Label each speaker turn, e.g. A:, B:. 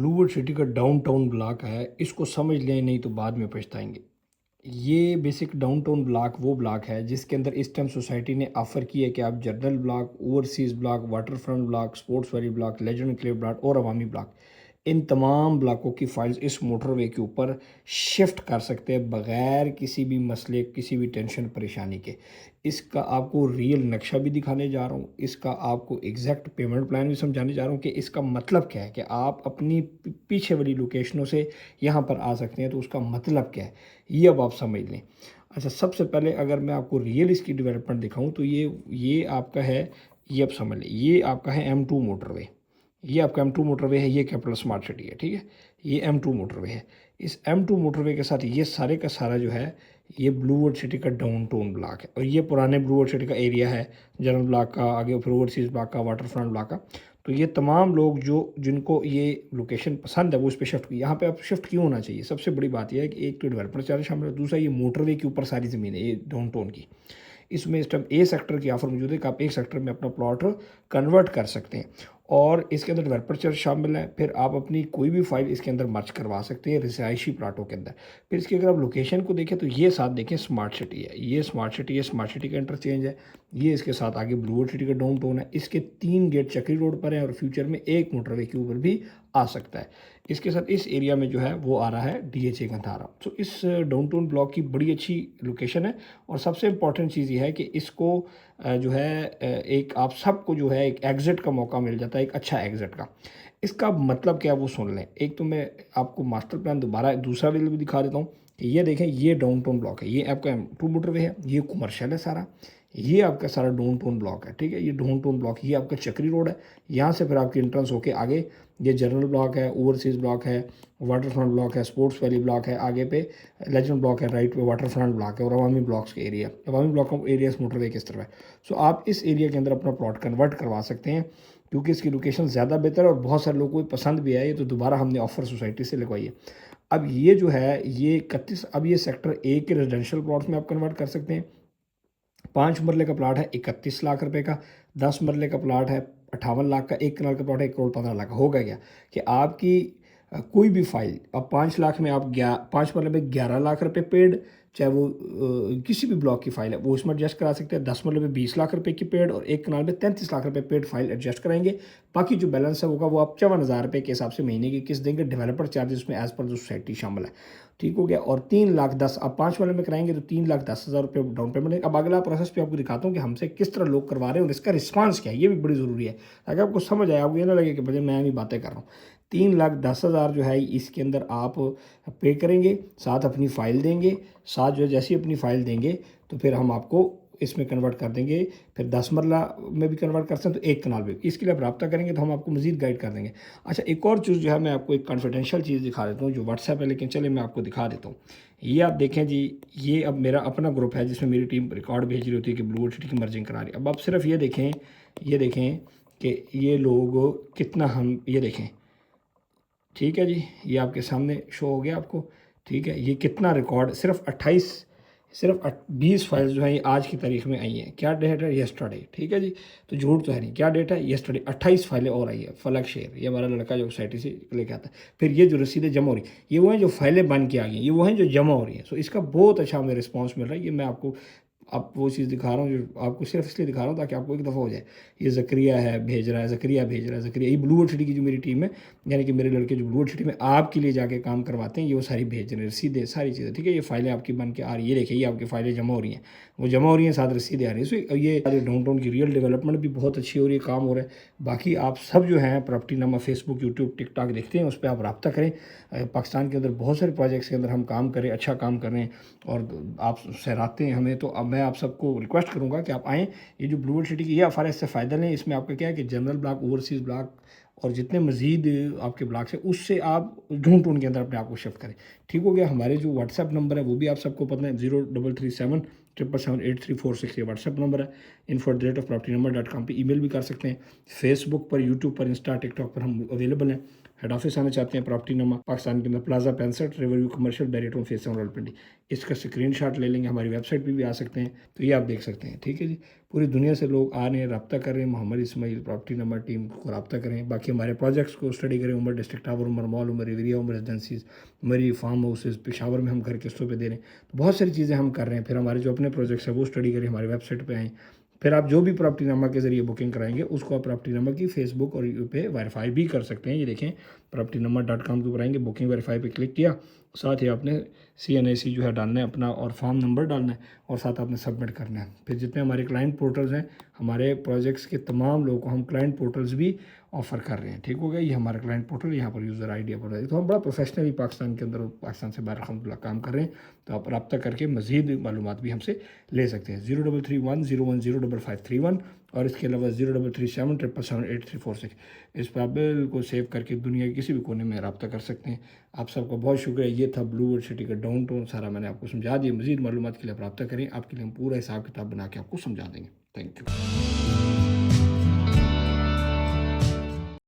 A: Bluewood city का downtown block है, इसको समझ लें नहीं तो बाद में पछताएंगे। ये बेसिक डाउनटाउन ब्लॉक वो ब्लॉक है जिसके अंदर इस टाइम सोसाइटी ने ऑफर किया है कि आप general block, overseas block, water front block, sports valley block, legend enclave block और अवामी ब्लॉक, इन तमाम ब्लॉकों की फाइल्स इस मोटरवे के ऊपर शिफ्ट कर सकते हैं बग़ैर किसी भी मसले, किसी भी टेंशन परेशानी के। इसका आपको रियल नक्शा भी दिखाने जा रहा हूँ, इसका आपको एग्जैक्ट पेमेंट प्लान भी समझाने जा रहा हूँ कि इसका मतलब क्या है कि आप अपनी पीछे वाली लोकेशनों से यहाँ पर आ सकते हैं, तो उसका मतलब क्या है ये अब आप समझ लें। अच्छा, सबसे पहले अगर मैं आपको रियल इसकी डेवलपमेंट दिखाऊँ तो ये आपका है, ये आप समझ लें, ये आपका है M2 मोटरवे। ये आपका M2 मोटरवे है, ये कैपिटल स्मार्ट सिटी है, ठीक है। ये M2 मोटरवे है। इस M2 मोटरवे के साथ ये सारे का सारा जो है ये ब्लूवर्ड सिटी का डाउनटाउन ब्लॉक है, और ये पुराने ब्लूवर्ड सिटी का एरिया है, जनरल ब्लॉक का, आगे फिर ओवरसीज़ ब्लॉक का, वाटर फ्रंट ब्लॉक का। तो ये तमाम लोग जो जिनको ये लोकेशन पसंद है वो इस पर शिफ्ट, यहाँ पे आप शिफ्ट क्यों होना चाहिए। सबसे बड़ी बात यह है कि एक तो डेवलपमेंट चार्ज शामिल है, दूसरा ये मोटरवे के ऊपर सारी ज़मीन है ये डाउनटाउन की। इसमें इस टाइम ए सेक्टर की ऑफर मौजूद है कि आप एक सेक्टर में अपना प्लॉट कन्वर्ट कर सकते हैं, और इसके अंदर डेवलपर चार्ज शामिल है। फिर आप अपनी कोई भी फाइल इसके अंदर मर्ज करवा सकते हैं रिहायशी प्लाटों के अंदर। फिर इसकी अगर आप लोकेशन को देखें तो ये साथ देखें स्मार्ट सिटी है, ये स्मार्ट सिटी है, स्मार्ट सिटी का इंटरचेंज है। ये इसके साथ आगे ब्लूवर्ड सिटी का डाउनटाउन है। इसके 3 गेट चक्री रोड पर हैं और फ्यूचर में एक मोटरवे के ऊपर भी आ सकता है। इसके साथ इस एरिया में जो है वो आ रहा है DHA गंधारा। तो इस डाउनटाउन ब्लॉक की बड़ी अच्छी लोकेशन है, और सबसे इम्पॉर्टेंट चीज़ ये है कि इसको जो है एक आप सबको जो है एक एग्ज़िट का मौका मिल जाता है, एक अच्छा एग्ज़िट का। इसका मतलब क्या है वो सुन लें। एक तो मैं आपको मास्टर प्लान दोबारा दूसरा भी दिखा देता हूँ कि ये देखें, ये डाउनटाउन ब्लॉक है, ये आपका M2 मोटरवे है, ये कमर्शियल है सारा, ये आपका सारा डाउनटाउन ब्लॉक है, ठीक है। ये डाउनटाउन ब्लॉक, ये आपका चक्री रोड है, यहाँ से फिर आपकी एंट्रेंस होके आगे ये जनरल ब्लॉक है, ओवरसीज़ ब्लॉक है, वाटर फ्रंट ब्लॉक है, स्पोर्ट्स वैली ब्लॉक है, आगे पे लेजेंड ब्लॉक है, राइट पे वाटर फ्रंट ब्लॉक है, और अवामी ब्लॉक्स के एरिया, अवामी ब्लॉक का एरिया मोटरवे किस तरफ है। सो आप इस एरिया के अंदर अपना प्लॉट कन्वर्ट करवा सकते हैं, क्योंकि इसकी लोकेशन ज़्यादा बेहतर है और बहुत सारे लोगों को पसंद भी आई है, तो दोबारा हमने ऑफर सोसाइटी से लगवाई है। अब ये जो है ये 31, अब ये सेक्टर ए के रेजिडेंशियल प्लॉट्स में आप कन्वर्ट कर सकते हैं। 5 मरले का प्लाट है 31 लाख रुपए का, 10 मरले का प्लाट है 58 लाख का, 1 कनाल का प्लाट है 1 करोड़ 15 लाख का। होगा क्या कि आपकी कोई भी फाइल अब 5 लाख में आप 5 मरले में 11 लाख रुपए पेड, चाहे वो किसी भी ब्लॉक की फाइल है वो इसमें एडजस्ट करा सकते हैं। 10 मरले में 20 लाख रुपए की पेड और 1 कनाल में 33 लाख रुपए पेड फाइल एडजस्ट कराएंगे। बाकी जो बैलेंस है होगा वो आप 54,000 रुपये के हिसाब से महीने की किस्त देंगे। डेवलपर चार्जेस में एज पर जो सोसाइटी शामिल है, ठीक हो गया। और 3,10,000 अब 5 वाले में कराएंगे तो 3,10,000 रुपये डाउन पेमेंट है। अब अगला प्रोसेस पे आपको दिखाता हूँ कि हमसे किस तरह लोग करवा रहे हैं और इसका रिस्पांस क्या है, ये भी बड़ी ज़रूरी है ताकि आपको समझ आए, आपको ये ना लगे कि भजन मैं भी बातें कर रहा हूँ। 3,10,000 जो है इसके अंदर आप पे करेंगे, साथ अपनी फ़ाइल देंगे, साथ जो है जैसी अपनी फ़ाइल देंगे तो फिर हम आपको इसमें कन्वर्ट कर देंगे। फिर 10 मरला में भी कन्वर्ट कर सकते हैं तो 1 कनाल में, इसके लिए आप रब्ता करेंगे तो हम आपको मज़ीद गाइड कर देंगे। अच्छा, एक और चीज़ जो है मैं आपको एक कॉन्फिडेंशियल चीज़ दिखा देता हूँ जो व्हाट्सएप है, लेकिन चले मैं आपको दिखा देता हूँ। ये आप देखें जी, ये अब मेरा अपना ग्रुप है जिसमें मेरी टीम रिकॉर्ड भेज रही होती है कि ब्लूवर्ड सिटी की मर्जिंग करा रही है। अब आप सिर्फ ये देखें, ये देखें कि ये लोग कितना, हम ये देखें, ठीक है जी, ये आपके सामने शो हो गया आपको, ठीक है। ये कितना रिकॉर्ड, सिर्फ 28, सिर्फ 20 फाइल्स जो है ये आज की तारीख में आई हैं। क्या डेट है? यस्टरडे, ठीक है जी। तो झूठ तो है नहीं, क्या डेट है? यस्टरडे 28 फाइलें और आई है। फलक शेर, ये हमारा लड़का जो सोसाइटी से लेके आता है। फिर ये जो रसीदें जमा हो रही, ये वो हैं जो फाइलें बन के आ गई, ये वो हैं जो जमा हो रही हैं। सो इसका बहुत अच्छा हमें रिस्पॉन्स मिल रहा है। ये मैं आपको अब वो चीज़ दिखा रहा हूँ जो आपको सिर्फ इसलिए दिखा रहा हूँ ताकि आपको एक दफ़ा हो जाए। ये ज़करिया है, भेज रहा है, ज़करिया भेज रहा है, ज़करिया, ये ब्लूवर्ड सिटी की जो मेरी टीम है, यानी कि मेरे लड़के जो ब्लूवर्ड सिटी में आपके लिए जाके काम करवाते हैं, ये वो सारी भेज रहे हैं, रसीदें, सारी चीज़ें, ठीक है। ये फाइलें आपकी बन के आ रही है, ये देखिए, ये आपकी फाइलें जमा हो रही हैं, वो जमा हो रही हैं, साथ रसीदें आ रही हैं। सो ये डाउनटाउन की रियल डेवलपमेंट भी बहुत अच्छी हो रही है, काम हो रहा है। बाकी आप सब जो हैं प्रॉपर्टी नामा फेसबुक, यूट्यूब, टिकटॉक देखते हैं, उस पर आप रब्ता करें। पाकिस्तान के अंदर बहुत सारे प्रोजेक्ट्स के अंदर हम काम करें, अच्छा काम करें और आप सहराते हैं हमें। तो अब मैं आप सबको रिक्वेस्ट करूंगा कि आप आएँ। ये जो ब्लूवर्ड सिटी की ये ऑफर है, इससे फ़ायदा लें। इसमें आपका क्या है कि जनरल ब्लॉक, ओवरसीज़ ब्लॉक और जितने मज़ीद आपके ब्लॉक्स हैं उससे आप ढूंढ के अंदर अपने आप को शिफ्ट करें, ठीक हो गया। हमारे जो व्हाट्सएप नंबर है वो भी आप सबको पता है, 0337 777 8346, ये व्हाट्सएप नंबर है। info@propertynumber.com पर ईमेल भी कर सकते हैं। फेसबुक पर, यूट्यूब पर, इंस्टा, टिकटॉक पर हम अवेलेबल हैं। हेड ऑफिस आना चाहते हैं प्रॉपर्टी नमा पाकिस्तान के अंदर प्लाजा 65 रिवरव्यू कमर्शियल बैरियटन फेस 7 रावलपिंडी, इसका स्क्रीनशॉट ले लेंगे, हमारी वेबसाइट पे भी आ सकते हैं, तो ये आप देख सकते हैं। ठीक है जी, पूरी दुनिया से लोग आ रहे हैं, रब्ता कर रहे हैं, Mohammad Ismail property number team को रब्ता करें। बाकी हमारे प्रोजेक्ट्स को स्टडी करें, Umar district tower, Umar mall, Umar riviera, Umar residencies, Murree farm houses, Peshawar में हम घर किस्तों पे दे रहे हैं, तो बहुत सारी चीज़ें हम कर रहे हैं। फिर हमारे जो अपने प्रोजेक्ट्स हैं वो स्टडी करें, हमारी वेबसाइट पर आएँ। फिर आप जो भी प्रॉपर्टी नामा के ज़रिए बुकिंग कराएंगे उसको आप प्रॉपर्टी नामा की फेसबुक और यूट्यूब पे वेरीफाई भी कर सकते हैं। ये देखें, propertynumber.com के ऊपर आएंगे, बुकिंग वेरीफाई पे क्लिक किया, साथ ही आपने CNAC जो है डालना है अपना और फॉर्म नंबर डालना है और साथ आपने सबमिट करना है। फिर जितने हमारे क्लाइंट पोर्टल्स हैं, हमारे प्रोजेक्ट्स के तमाम लोगों को हम क्लाइंट पोर्टल्स भी ऑफ़र कर रहे हैं। ठीक हो गया, ये हमारा क्लाइंट पोर्टल, यहाँ पर यूज़र ID अपलोड है। तो हम बड़ा प्रोफेशनली पाकिस्तान के अंदर और पाकिस्तान से बाहर अल्हम्दुलिल्लाह काम कर रहे हैं। तो आप रब्ता करके मज़ीद मालूमात भी हमसे ले सकते हैं। 0331010531 और इसके अलावा 0337777846, इस पर आप बिल्कुल सेव करके दुनिया के किसी भी कोने में रब्ता कर सकते हैं। आप सबका बहुत शुक्रिया। ये था ब्लू वर्ल्ड सिटी का डाउन टाउन, सारा मैंने आपको समझा दिया। मज़ीद मालूमात के लिए आप रब्ता करें, आपके लिए हम पूरा हिसाब किताब बना के आपको समझा देंगे। Thank you.